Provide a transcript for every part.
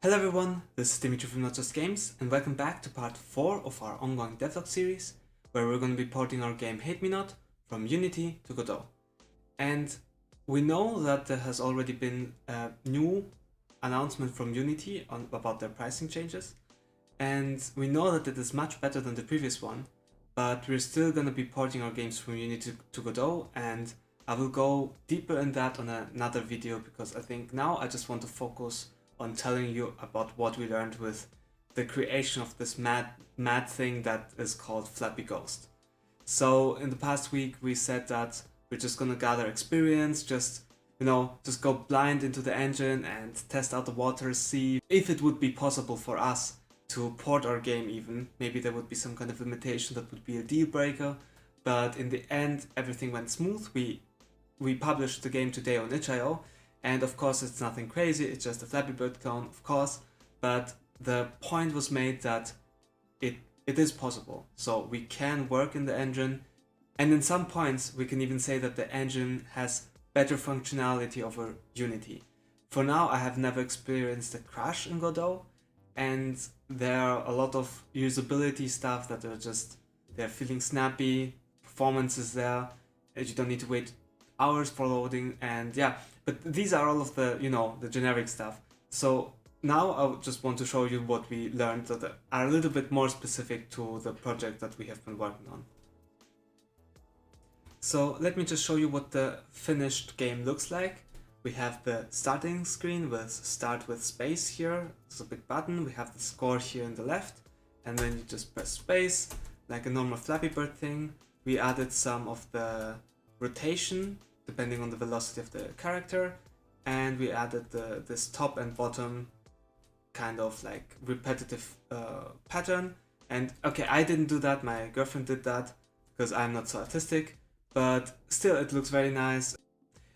Hello everyone, this is Dimitri from Not Just Games, and welcome back to part 4 of our ongoing devlog series, where we're going to be porting our game Hate Me Not from Unity to Godot. And we know that there has already been a new announcement from Unity about their pricing changes, and we know that it is much better than the previous one, but we're still going to be porting our games from Unity to Godot, and I will go deeper in that on another video because I think now I just want to focus on telling you about what we learned with the creation of this mad thing that is called FlappyGhost. So in the past week we said that we're just gonna gather experience, just go blind into the engine and test out the waters, see if it would be possible for us to port our game even. Maybe there would be some kind of limitation that would be a deal breaker, but in the end everything went smooth. We published the game today on itch.io, and of course it's nothing crazy, it's just a Flappy Bird clone, of course, but the point was made that it is possible. So we can work in the engine, and in some points we can even say that the engine has better functionality over Unity. For now I have never experienced a crash in Godot, and there are a lot of usability stuff that they're feeling snappy, performance is there, and you don't need to wait hours for loading, and yeah, but these are all of the, the generic stuff. So now I just want to show you what we learned that are a little bit more specific to the project that we have been working on. So let me just show you what the finished game looks like. We have the starting screen with start with space here. It's a big button. We have the score here on the left, and then you just press space like a normal Flappy Bird thing. We added some of the rotation depending on the velocity of the character, and we added this top and bottom kind of like repetitive pattern. And okay, I didn't do that, my girlfriend did that because I'm not so artistic, but still it looks very nice.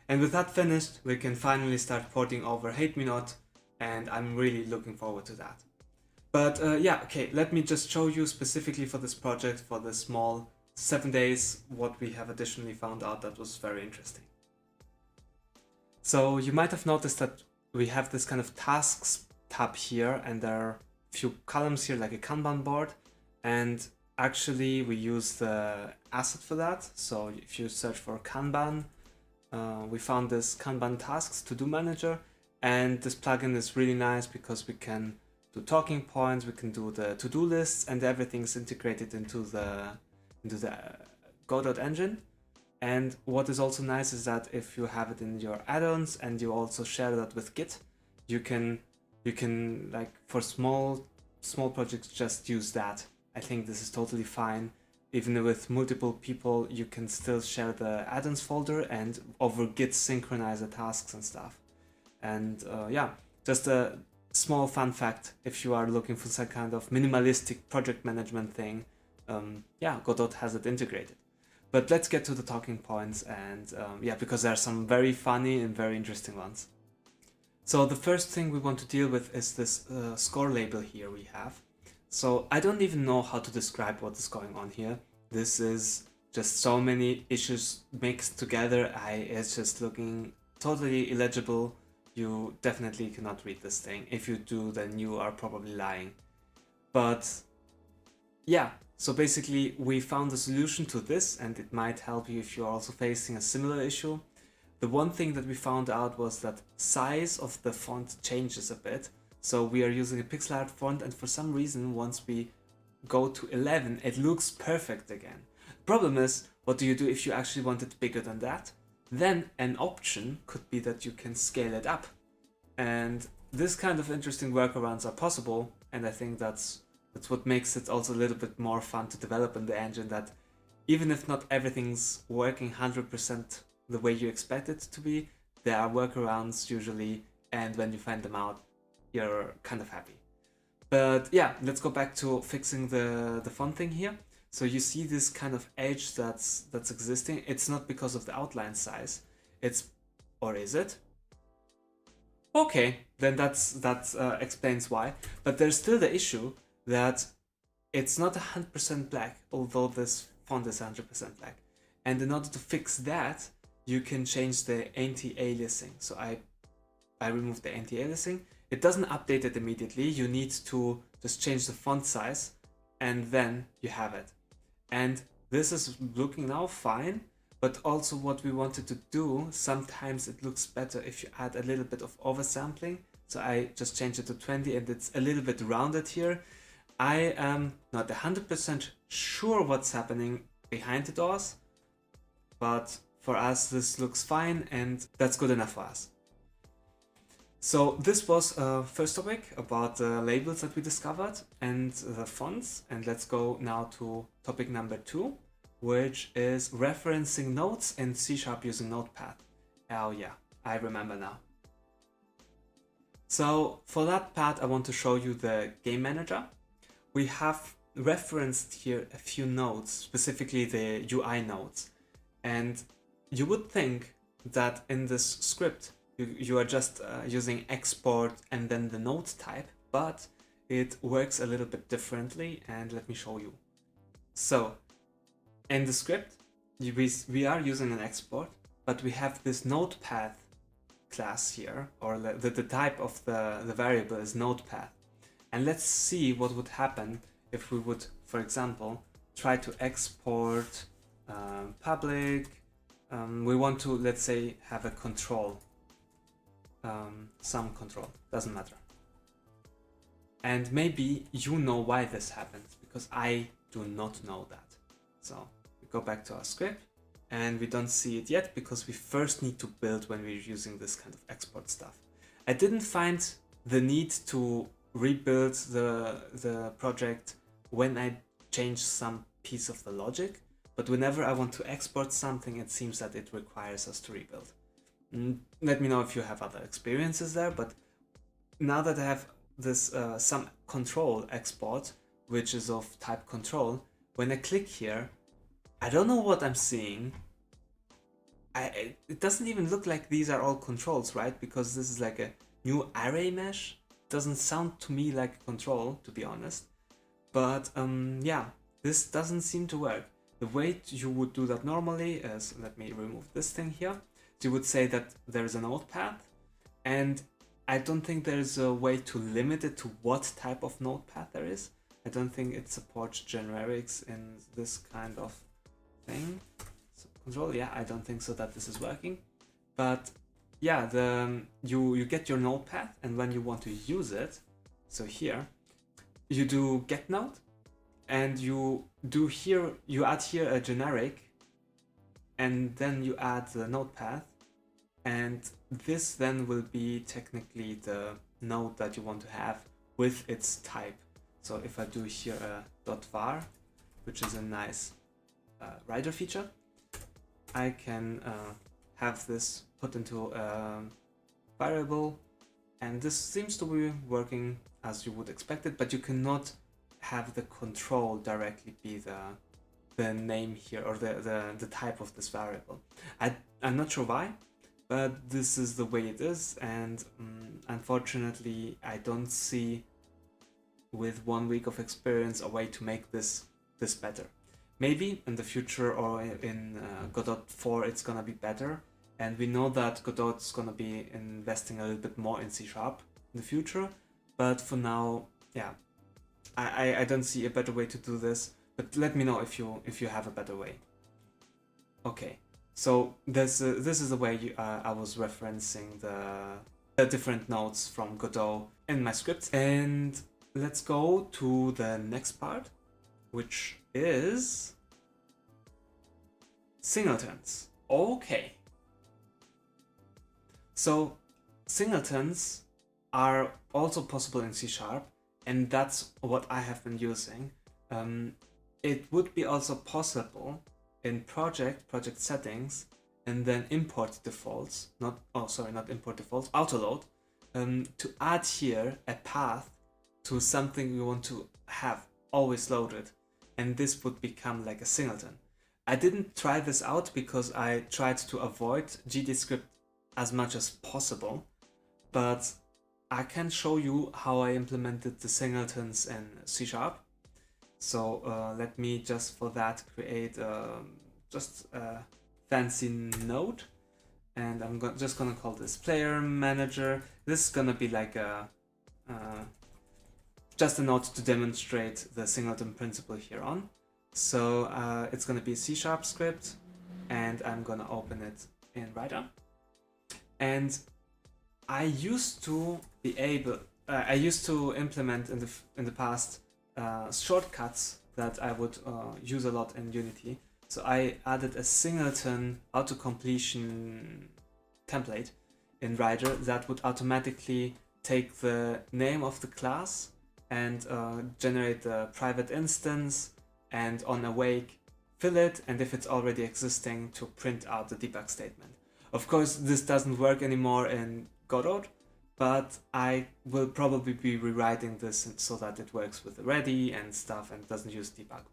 And with that finished, we can finally start porting over Hate Me Not, and I'm really looking forward to that. But yeah, okay, let me just show you specifically for this project, for the small 7 days, what we have additionally found out that was very interesting. So you might have noticed that we have this kind of tasks tab here, and there are a few columns here like a Kanban board, and actually we use the asset for that. So if you search for Kanban, we found this Kanban tasks to-do manager, and this plugin is really nice because we can do talking points, we can do the to-do lists, and everything's integrated into the Godot engine. And what is also nice is that if you have it in your add-ons and you also share that with Git, you can like for small projects just use that. I think this is totally fine. Even with multiple people, you can still share the add-ons folder and over Git synchronize the tasks and stuff. And yeah, just a small fun fact if you are looking for some kind of minimalistic project management thing. Yeah, Godot has it integrated. But let's get to the talking points, and yeah, because there are some very funny and very interesting ones. So the first thing we want to deal with is this score label here we have. So I don't even know how to describe what is going on here. This is just so many issues mixed together. It's just looking totally illegible. You definitely cannot read this thing. If you do, then you are probably lying. But yeah, so basically we found a solution to this, and it might help you if you're also facing a similar issue. The one thing that we found out was that size of the font changes a bit. So we are using a pixel art font, and for some reason once we go to 11 it looks perfect again. Problem is, what do you do if you actually want it bigger than that? Then an option could be that you can scale it up. And this kind of interesting workarounds are possible, and I think that's what makes it also a little bit more fun to develop in the engine, that even if not everything's working 100% the way you expect it to be, there are workarounds usually, and when you find them out, you're kind of happy. But yeah, let's go back to fixing the font thing here. So you see this kind of edge that's existing. It's not because of the outline size. Or is it? Okay, then that explains why. But there's still the issue that it's not 100% black, although this font is 100% black. And in order to fix that, you can change the anti-aliasing. So I removed the anti-aliasing, it doesn't update it immediately. You need to just change the font size and then you have it. And this is looking now fine, but also what we wanted to do, sometimes it looks better if you add a little bit of oversampling. So I just changed it to 20 and it's a little bit rounded here. I am not 100% sure what's happening behind the doors, but for us this looks fine and that's good enough for us. So this was first topic about the labels that we discovered and the fonts, and let's go now to topic number 2, which is referencing nodes in C# using Notepad. Oh yeah, I remember now. So for that part I want to show you the game manager. We have referenced here a few nodes, specifically the UI nodes, and you would think that in this script you are just using export and then the node type, but it works a little bit differently, and let me show you. So in the script we are using an export, but we have this notepad class here, or the type of the variable is notepad. And let's see what would happen if we would, for example, try to export public. We want to, let's say, have a control, some control, doesn't matter. And maybe you know why this happens, because I do not know that. So we go back to our script and we don't see it yet because we first need to build when we're using this kind of export stuff. I didn't find the need to rebuild the project when I change some piece of the logic, but whenever I want to export something, it seems that it requires us to rebuild. Let me know if you have other experiences there, but now that I have this some control export, which is of type control, when I click here, I don't know what I'm seeing. It doesn't even look like these are all controls, right? Because this is like a new array mesh. It doesn't sound to me like a control, to be honest. But yeah, this doesn't seem to work. The way you would do that normally is, let me remove this thing here. So you would say that there is a notepad, and I don't think there's a way to limit it to what type of notepad there is. I don't think it supports generics in this kind of thing. So control, yeah, I don't think so that this is working. But yeah, you get your notepad, and when you want to use it, so here, you do get node, and you add here a generic, and then you add the notepad, and this then will be technically the node that you want to have with its type. So if I do here a .var, which is a nice writer feature, I can have this put into a variable, and this seems to be working as you would expect it, but you cannot have the control directly be the name here, or the type of this variable. I'm not sure why, but this is the way it is, and unfortunately I don't see, with 1 week of experience, a way to make this better. Maybe in the future, or in Godot 4 it's gonna be better, and we know that Godot is gonna be investing a little bit more in C# in the future, but for now, yeah, I don't see a better way to do this, but let me know if you have a better way. Okay, so this is the way I was referencing the different nodes from Godot in my scripts. And let's go to the next part, which is singletons. Okay. So singletons are also possible in C#, and that's what I have been using. It would be also possible in project settings, and then import defaults, not import defaults, autoload, to add here a path to something we want to have always loaded, and this would become like a singleton. I didn't try this out because I tried to avoid GDScript as much as possible, but I can show you how I implemented the singletons in C#. So let me just for that create just a fancy node, and I'm just gonna call this player manager. This is gonna be like a just a note to demonstrate the singleton principle here on. So it's going to be a C# script, and I'm going to open it in Writer. And I used to implement in the past shortcuts that I would use a lot in Unity. So I added a singleton autocompletion template in Writer that would automatically take the name of the class and generate the private instance, and on awake fill it, and if it's already existing, to print out the debug statement. Of course, this doesn't work anymore in Godot, but I will probably be rewriting this so that it works with the ready and stuff and doesn't use debug.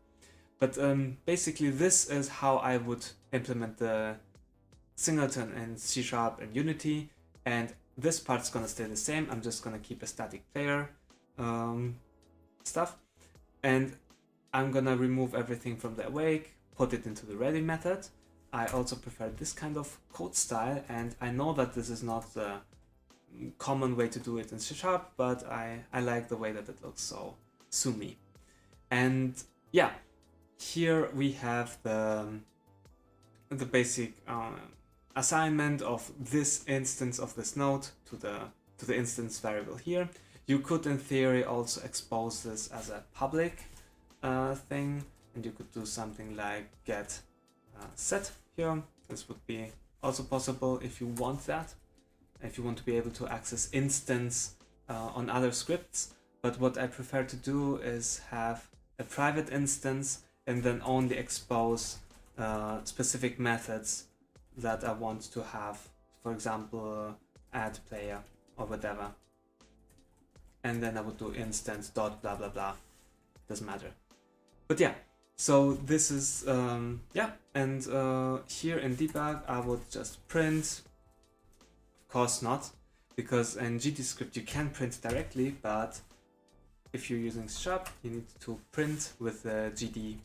But basically this is how I would implement the singleton in C# and Unity, and this part's gonna stay the same. I'm just gonna keep a static player stuff, and I'm gonna remove everything from the awake, put it into the ready method. I also prefer this kind of code style, and I know that this is not the common way to do it in C#, but I like the way that it looks, so sue me. And yeah, here we have the basic assignment of this instance of this node to the instance variable here. You could in theory also expose this as a public thing, and you could do something like get set here. This would be also possible if you want that, if you want to be able to access instance on other scripts. But what I prefer to do is have a private instance and then only expose specific methods that I want to have, for example add player or whatever, and then I would do instance dot blah blah blah, doesn't matter. But yeah, so this is yeah, and here in debug I would just print, of course not, because in GDScript you can print directly, but if you're using C# you need to print with the GD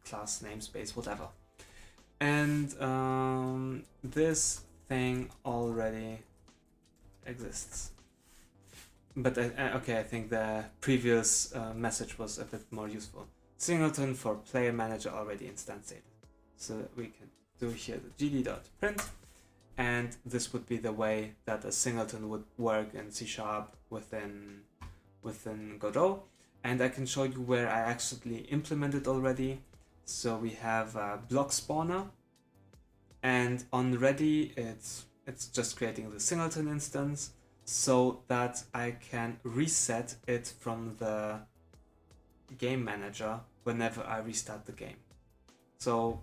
class namespace, whatever. And this thing already exists. But okay, I think the previous message was a bit more useful. Singleton for player manager already instantiated. So we can do here the gd.print, and this would be the way that a singleton would work in C# within Godot. And I can show you where I actually implemented already. So we have a block spawner, and on ready it's just creating the singleton instance so that I can reset it from the game manager whenever I restart the game. So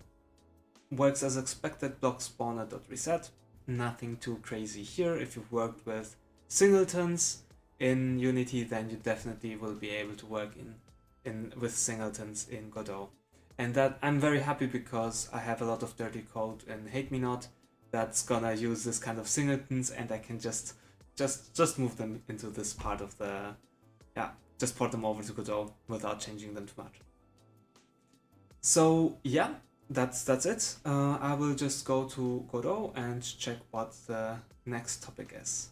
works as expected, block spawner.reset. Nothing too crazy here. If you've worked with singletons in Unity, then you definitely will be able to work with singletons in Godot. And that I'm very happy, because I have a lot of dirty code in Hate Me Not that's gonna use this kind of singletons, and I can just move them into this part of the, yeah, just port them over to Godot without changing them too much. So yeah, that's it. I will just go to Godot and check what the next topic is.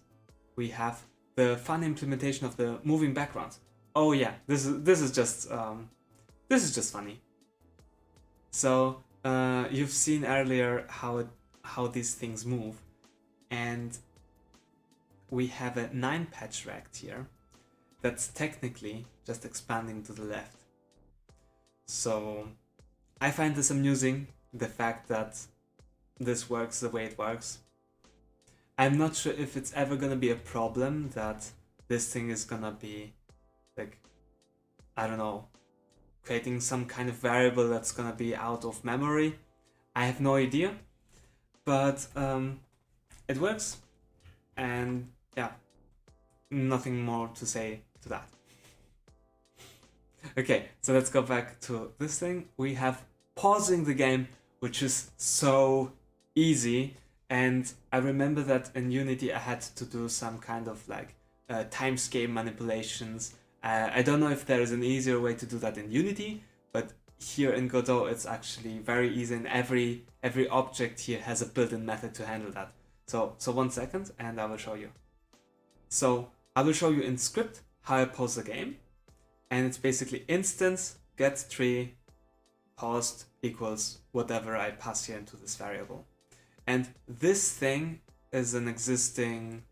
We have the fun implementation of the moving backgrounds. Oh yeah, this is just funny. So you've seen earlier how these things move, and we have a 9 patch rect here that's technically just expanding to the left. So I find this amusing, the fact that this works the way it works. I'm not sure if it's ever gonna be a problem that this thing is gonna be like, I don't know, creating some kind of variable that's gonna be out of memory. I have no idea, but it works, and yeah, nothing more to say to that. Okay, so let's go back to this thing. We have pausing the game, which is so easy, and I remember that in Unity I had to do some kind of like timescale manipulations. I don't know if there is an easier way to do that in Unity, but here in Godot it's actually very easy, and every object here has a built-in method to handle that. So 1 second and I will show you. So I will show you in script how I pause the game. And it's basically instance get tree paused equals whatever I pass here into this variable. And this thing is an existing,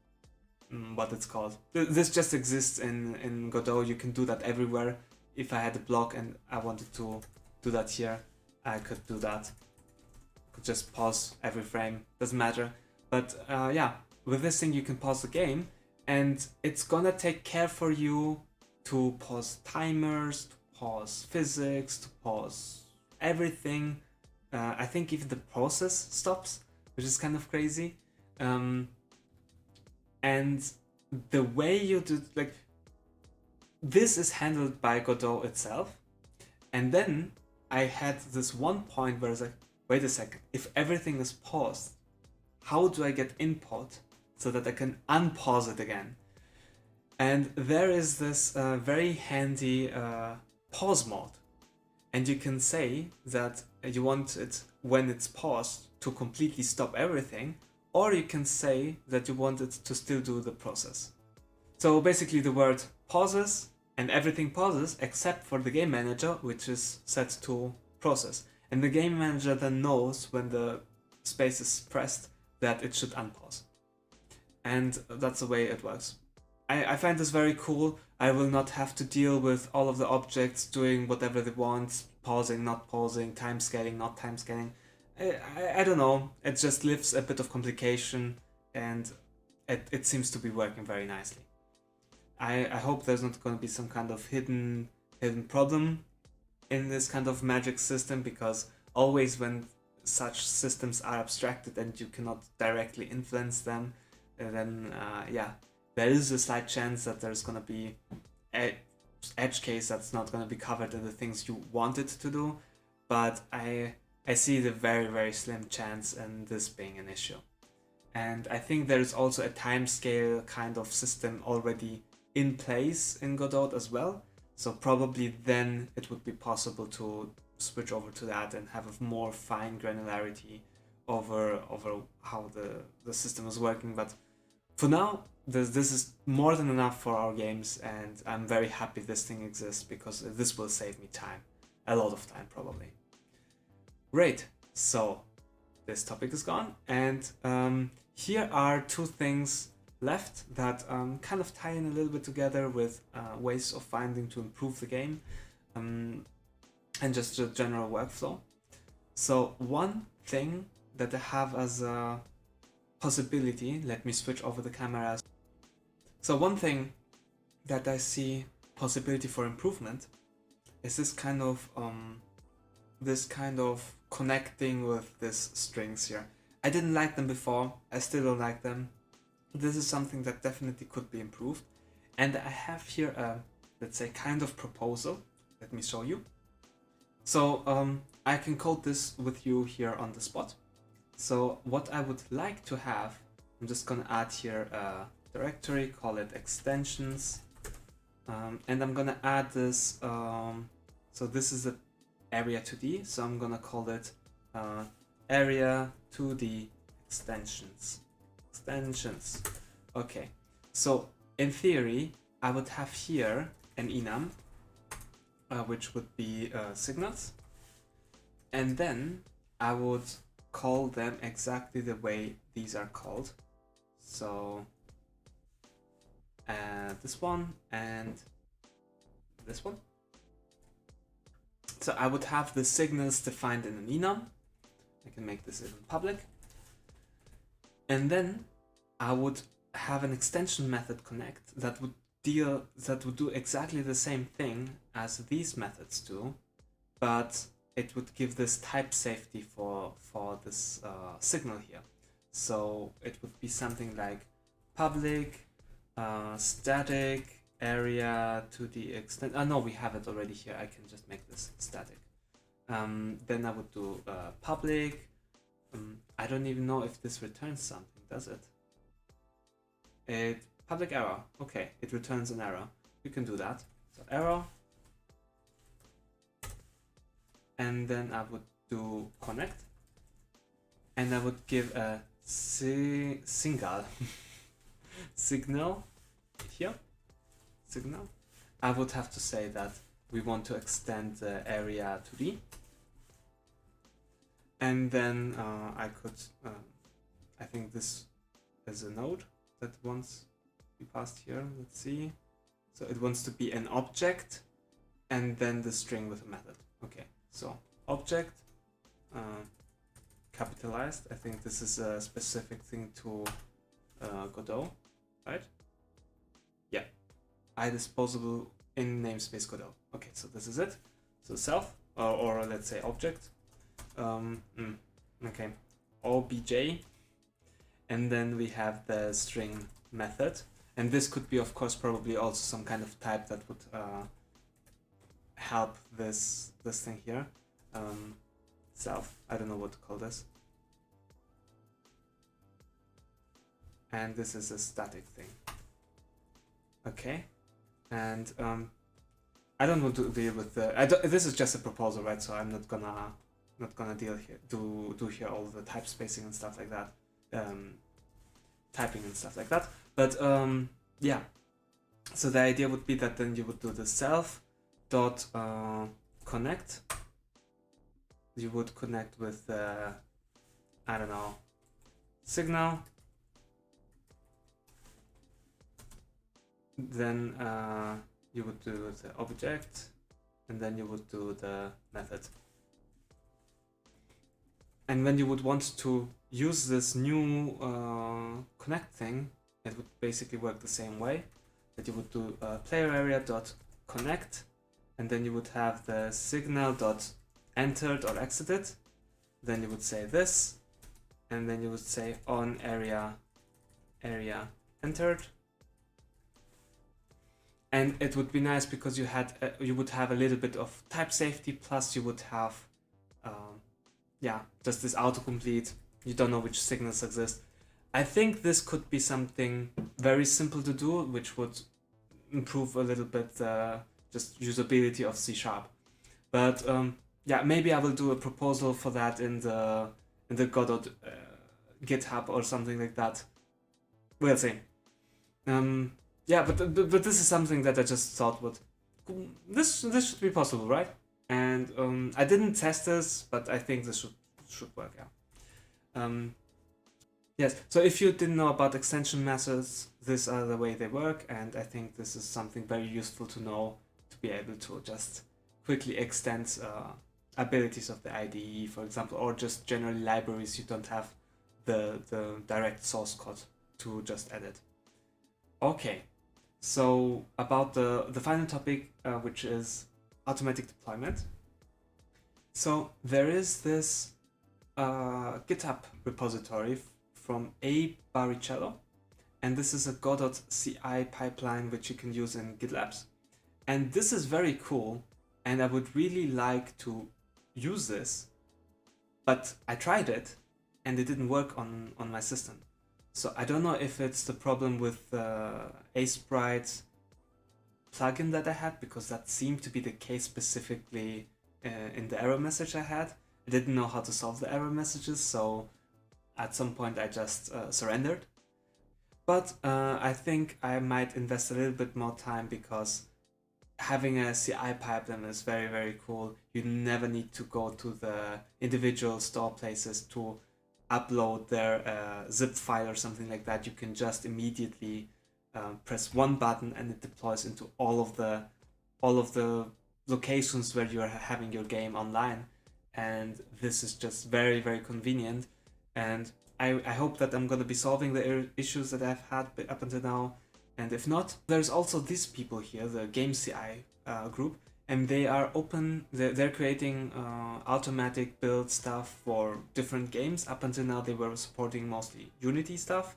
what it's called. This just exists in Godot. You can do that everywhere. If I had a block and I wanted to do that here, I could do that. Could just pause every frame, doesn't matter. But yeah, with this thing you can pause the game, and it's gonna take care for you to pause timers, to pause physics, to pause everything. I think even the process stops, which is kind of crazy. And the way you do, like, this is handled by Godot itself. And then I had this one point where I was like, wait a second, if everything is paused, how do I get input so that I can unpause it again? And there is this very handy pause mode. And you can say that you want it, when it's paused, to completely stop everything, or you can say that you want it to still do the process. So basically the word pauses and everything pauses except for the game manager, which is set to process. And the game manager then knows when the space is pressed that it should unpause. And that's the way it works. I find this very cool. I will not have to deal with all of the objects doing whatever they want, pausing, not pausing, time scaling, not time scaling. I don't know, it just lifts a bit of complication, and it seems to be working very nicely. I hope there's not going to be some kind of hidden problem in this kind of magic system, because always when such systems are abstracted and you cannot directly influence them, then yeah, there is a slight chance that there's going to be an edge case that's not going to be covered in the things you want it to do, but I see the very, very slim chance in this being an issue. And I think there's also a timescale kind of system already in place in Godot as well, so probably then it would be possible to switch over to that and have a more fine granularity over how the system is working. But for now, this is more than enough for our games, and I'm very happy this thing exists, because this will save me time, a lot of time probably. Great, so this topic is gone, and here are two things left that kind of tie in a little bit together with ways of finding to improve the game, and just the general workflow. So one thing that I have as a possibility, let me switch over the cameras. So one thing that I see possibility for improvement is this kind of connecting with these strings here. I didn't like them before, I still don't like them. This is something that definitely could be improved. And I have here a, let's say, kind of proposal. Let me show you. So I can code this with you here on the spot. So what I would like to have, I'm just gonna add here a directory, call it extensions, and I'm gonna add this, so this is the area 2D, so I'm gonna call it area 2D extensions. Okay, so in theory I would have here an enum, which would be signals, and then I would call them exactly the way these are called. So this one and this one. So I would have the signals defined in an enum. I can make this even public. And then I would have an extension method connect that would do exactly the same thing as these methods do, but it would give this type safety for this signal here. So it would be something like public static area to the extent. No, we have it already here. I can just make this static. Then I would do public. I don't even know if this returns something, does it? Public error. Okay, it returns an error. You can do that. So error. And then I would do connect. And I would give a signal here. signal, I would have to say that we want to extend the area to D. And then I could, I think this is a node that wants to be passed here. Let's see. So it wants to be an object and then the string with a method. Okay, so object, capitalized. I think this is a specific thing to Godot, right? Yeah, disposable in namespace Godot. Okay, so this is it. So self, or let's say object. Okay, obj, and then we have the string method, and this could be, of course, probably also some kind of type that would help this thing here. Self, I don't know what to call this. And this is a static thing. Okay, and I don't want to deal with the. This is just a proposal, right? So I'm not gonna deal here, do here all the type spacing and stuff like that, typing and stuff like that. But yeah. So the idea would be that then you would do the self dot connect. You would connect with I don't know, signal. Then you would do the object, and then you would do the method. And when you would want to use this new connect thing, it would basically work the same way. That you would do player area dot connect, and then you would have the signal dot entered or exited. Then you would say this, and then you would say on area entered. And it would be nice because you would have a little bit of type safety, plus you would have yeah, just this autocomplete. You don't know which signals exist. I think this could be something very simple to do, which would improve a little bit just usability of C#. But yeah, maybe I will do a proposal for that in the Godot GitHub or something like that. We'll see. Yeah, but this is something that I just thought would this should be possible, right? And I didn't test this, but I think this should work. Yeah. Yes. So if you didn't know about extension methods, these are the way they work, and I think this is something very useful to know to be able to just quickly extend abilities of the IDE, for example, or just generally libraries you don't have the direct source code to just edit. Okay. So about the final topic, which is automatic deployment. So there is this GitHub repository from A. Baricello, and this is a Godot CI pipeline which you can use in GitLabs. And this is very cool, and I would really like to use this, but I tried it and it didn't work on my system. So I don't know if it's the problem with the Asprite plugin that I had, because that seemed to be the case specifically in the error message I had. I didn't know how to solve the error messages, so at some point I just surrendered. But I think I might invest a little bit more time, because having a CI pipeline is very, very cool. You never need to go to the individual store places to upload their zip file or something like that. You can just immediately press one button and it deploys into all of the locations where you are having your game online. And this is just very, very convenient. And I hope that I'm going to be solving the issues that I've had up until now. And if not, there's also these people here, the Game CI group, and they are open. They're creating automatic build stuff for different games. Up until now, they were supporting mostly Unity stuff,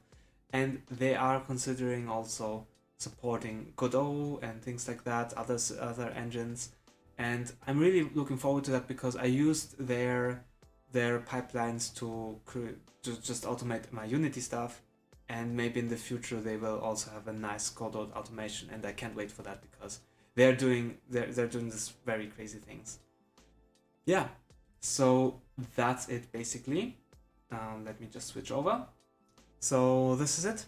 and they are considering also supporting Godot and things like that, other engines. And I'm really looking forward to that, because I used their pipelines to just automate my Unity stuff, and maybe in the future they will also have a nice Godot automation, and I can't wait for that, because they're doing this very crazy things. Yeah, so that's it basically. Let me just switch over. So this is it.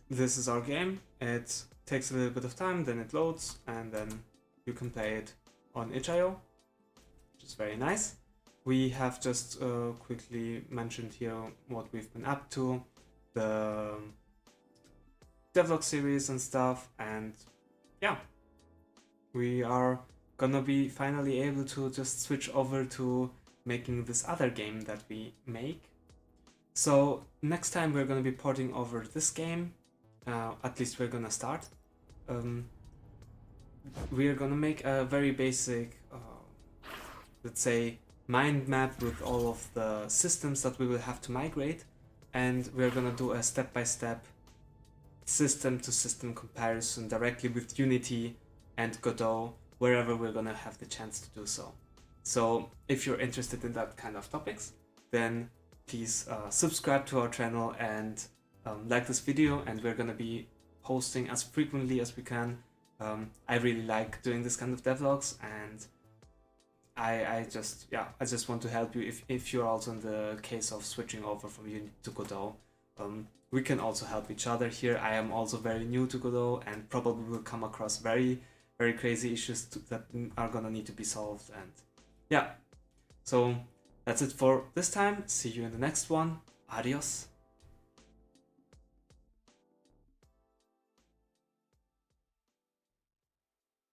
This is our game. It takes a little bit of time, then it loads, and then you can play it on itch.io, which is very nice. We have just quickly mentioned here what we've been up to, the devlog series and stuff, and yeah, we are gonna be finally able to just switch over to making this other game that we make. So next time we're gonna be porting over this game, at least we're gonna start. We are gonna make a very basic, let's say, mind map with all of the systems that we will have to migrate, and we're gonna do a step-by-step system-to-system comparison directly with Unity and Godot, wherever we're gonna have the chance to do so. So if you're interested in that kind of topics, then please subscribe to our channel and like this video, and we're gonna be posting as frequently as we can. I really like doing this kind of devlogs, and I just want to help you if you're also in the case of switching over from Unity to Godot. We can also help each other here. I am also very new to Godot and probably will come across very, very crazy issues that are gonna need to be solved. And yeah, so that's it for this time. See you in the next one. Adios.